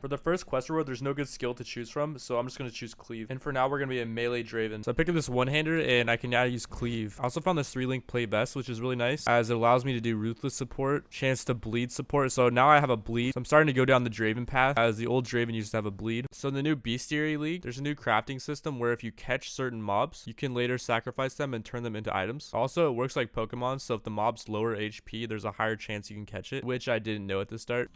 For the first quest reward, there's no good skill to choose from, so I'm just going to choose Cleave. And for now, we're going to be a melee Draven. So I picked up this one-hander, and I can now use Cleave. I also found this 3-link play vest, which is really nice, as it allows me to do Ruthless support, chance to bleed support. So now I have a bleed. So I'm starting to go down the Draven path, as the old Draven used to have a bleed. So in the new Bestiary League, there's a new crafting system where if you catch certain mobs, you can later sacrifice them and turn them into items. Also, it works like Pokemon, so if the mob's lower HP, there's a higher chance you can catch it, which I didn't know at the start.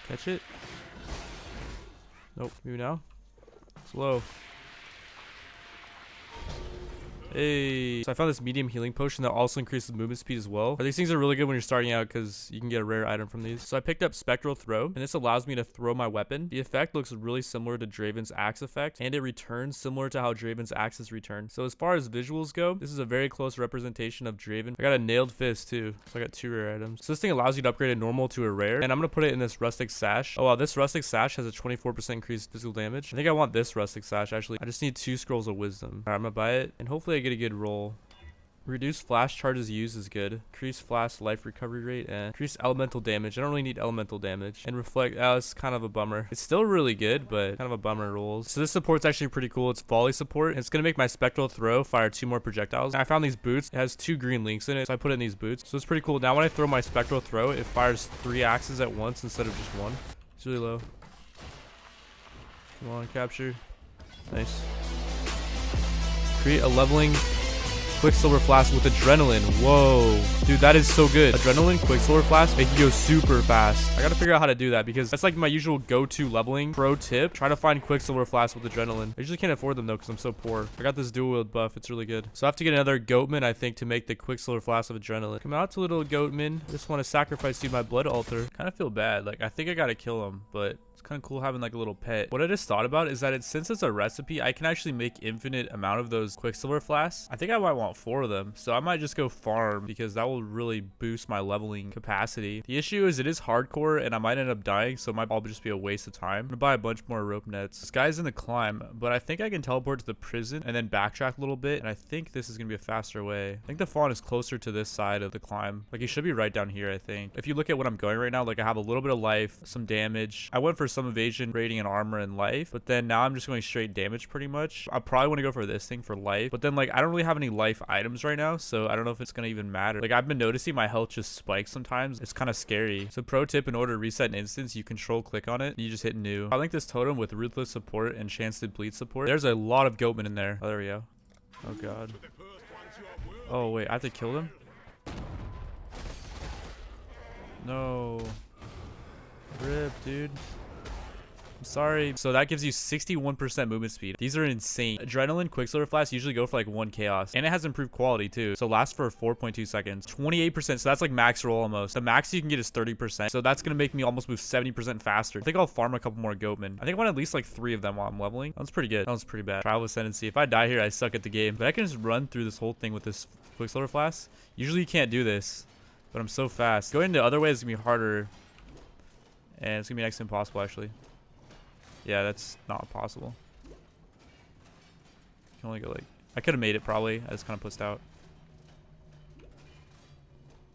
Catch it. Nope. Maybe now. Slow. Hey. So I found this medium healing potion that also increases movement speed as well. These things are really good when you're starting out because you can get a rare item from these. So I picked up Spectral Throw, and this allows me to throw my weapon. The effect looks really similar to Draven's axe effect, and it returns similar to how Draven's axes return. So as far as visuals go, this is a very close representation of Draven. I got a nailed fist too, so I got 2 rare items. So this thing allows you to upgrade a normal to a rare, and I'm gonna put it in this rustic sash. Oh wow, this rustic sash has a 24% increased physical damage. I think I want this rustic sash actually. I just need 2 scrolls of wisdom. All right, I'm gonna buy it, and hopefully I get a good roll. Reduce flash charges used is good. Increase flash life recovery rate and increase elemental damage. I don't really need elemental damage. And reflect. Oh, it's kind of a bummer. It's still really good, but kind of a bummer rolls. So this support's actually pretty cool. It's volley support. And it's gonna make my spectral throw fire 2 more projectiles. I found these boots. It has 2 green links in it, so I put it in these boots. So it's pretty cool. Now when I throw my spectral throw, it fires 3 axes at once instead of just 1. It's really low. Come on, capture. Nice. Create a leveling Quicksilver Flask with Adrenaline. Whoa. Dude, that is so good. Adrenaline, Quicksilver Flask, make you go super fast. I gotta figure out how to do that because that's like my usual go-to leveling pro tip. Try to find Quicksilver Flask with Adrenaline. I usually can't afford them though because I'm so poor. I got this dual wield buff. It's really good. So I have to get another Goatman, I think, to make the Quicksilver Flask of Adrenaline. Come out to little Goatman. I just want to sacrifice you my blood altar. Kind of feel bad. Like, I think I gotta kill him, but it's kind of cool having like a little pet. What I just thought about is that since it's a recipe, I can actually make infinite amount of those Quicksilver Flasks. I think I might want 4 of them. So I might just go farm because that will really boost my leveling capacity. The issue is it is hardcore and I might end up dying, so it might all just be a waste of time. I'm gonna buy a bunch more rope nets. This guy's in the climb, but I think I can teleport to the prison and then backtrack a little bit, and I think this is gonna be a faster way. I think the fawn is closer to this side of the climb. Like, he should be right down here, I think. If you look at what I'm going right now, like, I have a little bit of life, some damage. I went for some evasion, rating, and armor and life, but then now I'm just going straight damage pretty much. I probably want to go for this thing for life, but then like I don't really have any life items right now, so I don't know if it's gonna even matter. Like, I've been noticing my health just spikes sometimes. It's kind of scary. So pro tip, in order to reset an instance, you control click on it and you just hit new. I link this totem with ruthless support and chance to bleed support. There's a lot of Goatmen in there. Oh, there we go. Oh god. Oh wait, I have to kill them? No. Rip, dude. I'm sorry. So that gives you 61% movement speed. These are insane. Adrenaline Quicksilver Flask usually go for like 1 chaos, and it has improved quality too. So lasts for 4.2 seconds. 28%. So that's like max roll almost. The max you can get is 30%. So that's gonna make me almost move 70% faster. I think I'll farm a couple more Goatmen. I think I want at least like 3 of them while I'm leveling. That was pretty good. That was pretty bad. Trial of Ascendancy. If I die here, I suck at the game. But I can just run through this whole thing with this Quicksilver Flask. Usually you can't do this, but I'm so fast. Going the other way is gonna be harder, and it's gonna be next to impossible actually. Yeah, that's not possible. You can only go like... I could have made it probably. I just kind of pussed out.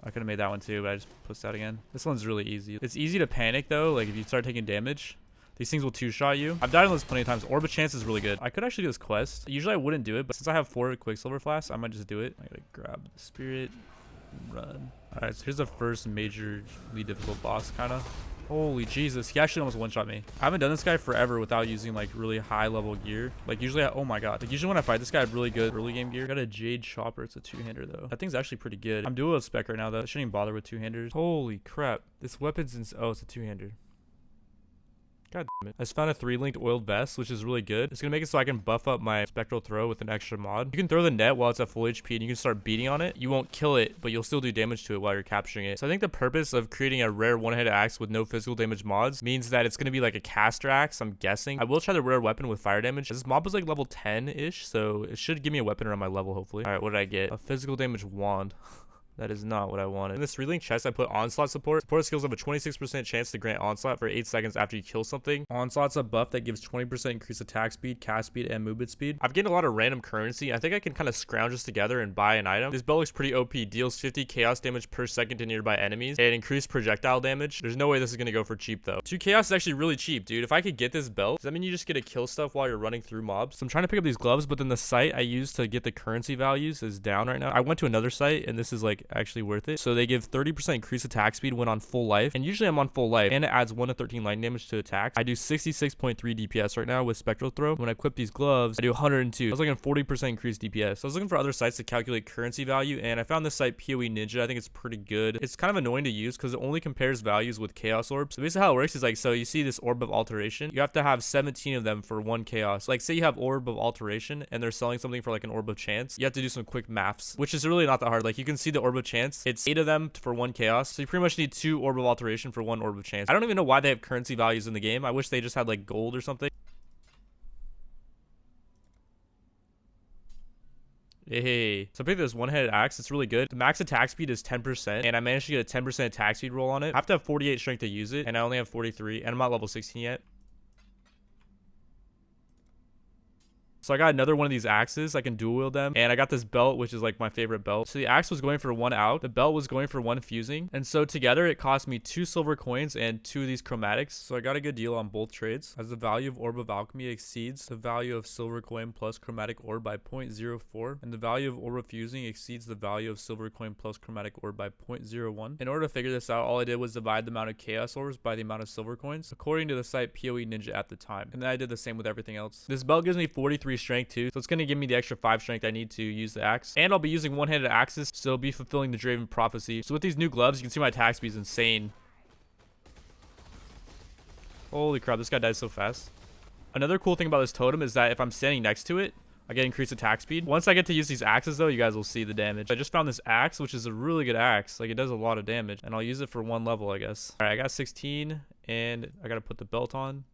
I could have made that one too, but I just pussed out again. This one's really easy. It's easy to panic though. Like, if you start taking damage, these things will 2-shot you. I've died on this plenty of times. Orb of Chance is really good. I could actually do this quest. Usually I wouldn't do it, but since I have 4 Quicksilver Flasks, I might just do it. I gotta grab the spirit and run. Alright, so here's the first majorly difficult boss, kind of. Holy Jesus, he actually almost one-shot me. I haven't done this guy forever without using like really high level gear. Like, usually oh my god, like usually when I fight this guy, I have really good early game gear. Got a Jade Chopper. It's a 2-hander though. That thing's actually pretty good. I'm dual spec right now though. I shouldn't even bother with 2-handers. Holy crap, this weapon's oh, it's a 2-hander. God damn it. I just found a 3-linked oiled vest, which is really good. It's gonna make it so I can buff up my spectral throw with an extra mod. You can throw the net while it's at full HP and you can start beating on it. You won't kill it, but you'll still do damage to it while you're capturing it. So I think the purpose of creating a rare one-handed axe with no physical damage mods means that it's gonna be like a caster axe, I'm guessing. I will try the rare weapon with fire damage. This mob was like level 10-ish, so it should give me a weapon around my level, hopefully. All right, what did I get? A physical damage wand. That is not what I wanted. In this 3-link chest, I put Onslaught support. Support skills have a 26% chance to grant Onslaught for 8 seconds after you kill something. Onslaught's a buff that gives 20% increased attack speed, cast speed, and movement speed. I've gained a lot of random currency. I think I can kind of scrounge this together and buy an item. This belt looks pretty OP. Deals 50 chaos damage per second to nearby enemies and increased projectile damage. There's no way this is going to go for cheap though. 2 chaos is actually really cheap, dude. If I could get this belt, does that mean you just get to kill stuff while you're running through mobs? So I'm trying to pick up these gloves, but then the site I used to get the currency values is down right now. I went to another site and this is like actually worth it. So they give 30% increased attack speed when on full life, and usually I'm on full life, and it adds 1 to 13 lightning damage to attack. I do 66.3 DPS right now with spectral throw. When I equip these gloves, I do 102. I was looking at 40% increased DPS. So I was looking for other sites to calculate currency value, and I found this site PoE Ninja. I think it's pretty good. It's kind of annoying to use because it only compares values with chaos orbs. So basically how it works is like, so you see this orb of alteration, you have to have 17 of them for 1 chaos. Like say you have orb of alteration and they're selling something for like an orb of chance, you have to do some quick maths, which is really not that hard. Like you can see the orb of chance, it's 8 of them for 1 chaos, so you pretty much need 2 orb of alteration for 1 orb of chance. I don't even know why they have currency values in the game. I wish they just had like gold or something. Hey, so I picked this one-handed axe. It's really good. The max attack speed is 10%, and I managed to get a 10% attack speed roll on it. I have to have 48 strength to use it, and I only have 43, and I'm not level 16 yet. So I got another one of these axes. I can dual wield them. And I got this belt, which is like my favorite belt. So the axe was going for 1 out. The belt was going for 1 fusing. And so together it cost me 2 silver coins and 2 of these chromatics. So I got a good deal on both trades. As the value of Orb of Alchemy exceeds the value of silver coin plus chromatic orb by 0.04. And the value of Orb of Fusing exceeds the value of silver coin plus chromatic orb by 0.01. In order to figure this out, all I did was divide the amount of chaos orbs by the amount of silver coins, according to the site PoE Ninja at the time. And then I did the same with everything else. This belt gives me 43 strength too, so it's going to give me the extra 5 strength I need to use the axe, and I'll be using one-handed axes, so I'll be fulfilling the Draven prophecy. So with these new gloves, you can see my attack speed is insane. Holy crap, this guy died so fast. Another cool thing about this totem is that if I'm standing next to it, I get increased attack speed. Once I get to use these axes though, you guys will see the damage. I just found this axe, which is a really good axe. Like it does a lot of damage, and I'll use it for 1 level, I guess. All right, I got 16, and I got to put the belt on,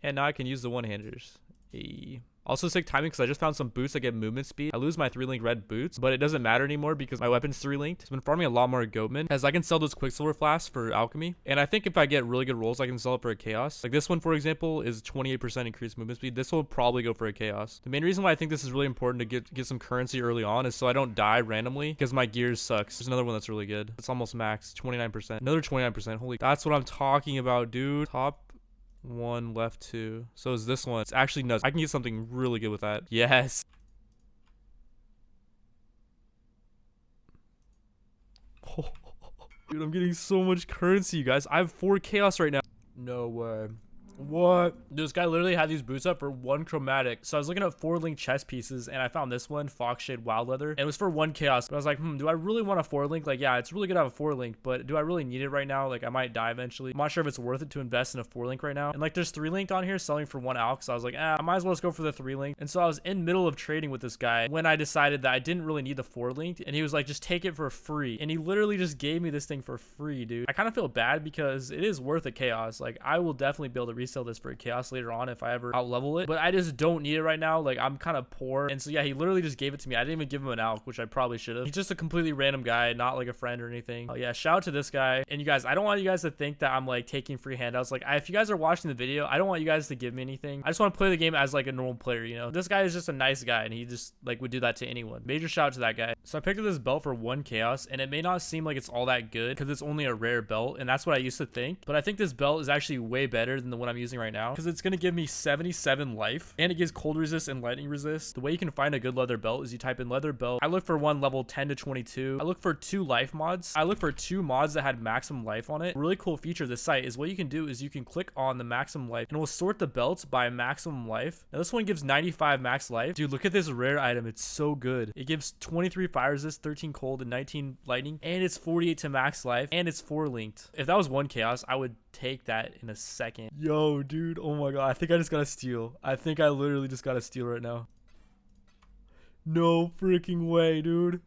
and now I can use the one-handers. Hey. Also sick timing because I just found some boots that get movement speed. I lose my 3-link red boots, but it doesn't matter anymore because my weapon's 3-linked. I've been farming a lot more goatmen as I can sell those quicksilver flasks for alchemy. And I think if I get really good rolls, I can sell it for a chaos. Like this one, for example, is 28% increased movement speed. This will probably go for a chaos. The main reason why I think this is really important to get some currency early on is so I don't die randomly because my gears sucks. There's another one that's really good. It's almost max, 29%. Another 29%. Holy, that's what I'm talking about, dude. Top 1 left 2. So is this one. It's actually nuts. I can get something really good with that. Yes. Dude, I'm getting so much currency, you guys. I have 4 chaos right now. No way. What? Dude, this guy literally had these boots up for 1 chromatic. So I was looking at 4-link chest pieces, and I found this one, Fox Shade Wild Leather, and it was for 1 chaos. But I was like, do I really want a 4-link? Like, yeah, it's really good to have a 4-link, but do I really need it right now? Like, I might die eventually. I'm not sure if it's worth it to invest in a 4-link right now. And like, there's 3-linked on here selling for 1 alch. So I was like, I might as well just go for the 3-link. And so I was in middle of trading with this guy when I decided that I didn't really need the 4-linked, and he was like, just take it for free. And he literally just gave me this thing for free, dude. I kind of feel bad because it is worth a chaos. Like, I will definitely be able to resell this for a chaos later on if I ever out level it, but I just don't need it right now. Like, I'm kind of poor, and so yeah, he literally just gave it to me. I didn't even give him an alch, which I probably should have. He's just a completely random guy, not like a friend or anything. Oh yeah, shout out to this guy. And you guys, I don't want you guys to think that I'm like taking free handouts. Like, if you guys are watching the video, I don't want you guys to give me anything. I just want to play the game as like a normal player, you know. This guy is just a nice guy, and he just like would do that to anyone. Major shout out to that guy. So I picked up this belt for 1 chaos, and it may not seem like it's all that good because it's only a rare belt, and that's what I used to think, but I think this belt is actually way better than the one I'm using right now because it's gonna give me 77 life, and it gives cold resist and lightning resist. The way you can find a good leather belt is you type in leather belt. I look for one level 10 to 22. I look for 2 life mods. I look for 2 mods that had maximum life on it. A really cool feature of this site is what you can do is you can click on the maximum life and it will sort the belts by maximum life. Now this one gives 95 max life. Dude, look at this rare item. It's so good. It gives 23 fire resist, 13 cold, and 19 lightning, and it's 48 to max life, and it's 4-linked. If that was 1 chaos, I would take that in a second. Yo, dude, oh my god, I think I just gotta steal. I think I literally just gotta steal right now. No freaking way, dude.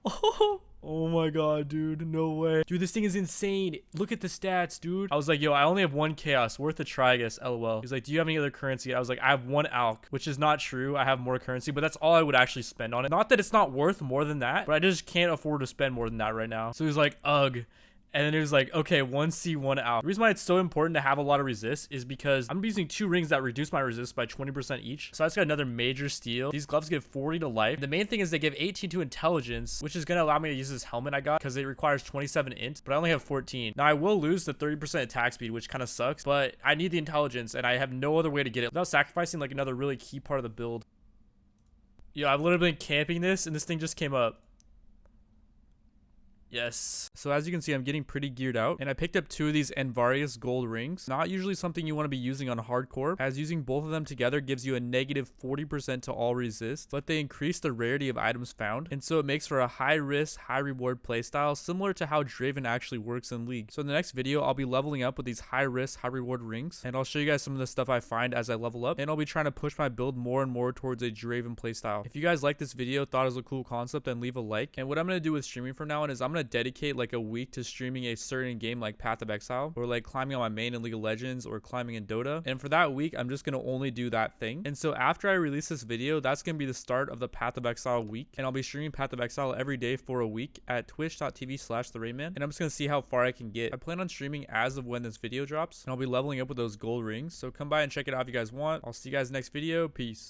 Oh Oh my god, dude. No way. Dude, this thing is insane. Look at the stats, dude. I was like, yo, I only have 1 chaos. Worth a try, I guess. LOL. He's like, do you have any other currency? I was like, I have 1 alch, which is not true. I have more currency, but that's all I would actually spend on it. Not that it's not worth more than that, but I just can't afford to spend more than that right now. So he's like, ugh. And then it was like, okay, 1C, 1 out. The reason why it's so important to have a lot of resist is because I'm using 2 rings that reduce my resist by 20% each. So I just got another major steal. These gloves give 40 to life. The main thing is they give 18 to intelligence, which is going to allow me to use this helmet I got because it requires 27 int, but I only have 14. Now I will lose the 30% attack speed, which kind of sucks, but I need the intelligence and I have no other way to get it without sacrificing like another really key part of the build. Yo, I've literally been camping this and this thing just came up. Yes. So as you can see, I'm getting pretty geared out, and I picked up 2 of these Envarius gold rings. Not usually something you want to be using on hardcore, as using both of them together gives you a negative 40% to all resist, but they increase the rarity of items found, and so it makes for a high risk, high reward playstyle, similar to how Draven actually works in League. So in the next video, I'll be leveling up with these high risk, high reward rings, and I'll show you guys some of the stuff I find as I level up, and I'll be trying to push my build more and more towards a Draven playstyle. If you guys like this video, thought it was a cool concept, then leave a like. And what I'm going to do with streaming from now on is I'm going to dedicate like a week to streaming a certain game like Path of Exile, or like climbing on my main in League of Legends, or climbing in Dota. And for that week, I'm just going to only do that thing. And so after I release this video, that's going to be the start of the Path of Exile week. And I'll be streaming Path of Exile every day for a week at twitch.tv/therayman. And I'm just going to see how far I can get. I plan on streaming as of when this video drops, and I'll be leveling up with those gold rings. So come by and check it out if you guys want. I'll see you guys next video. Peace.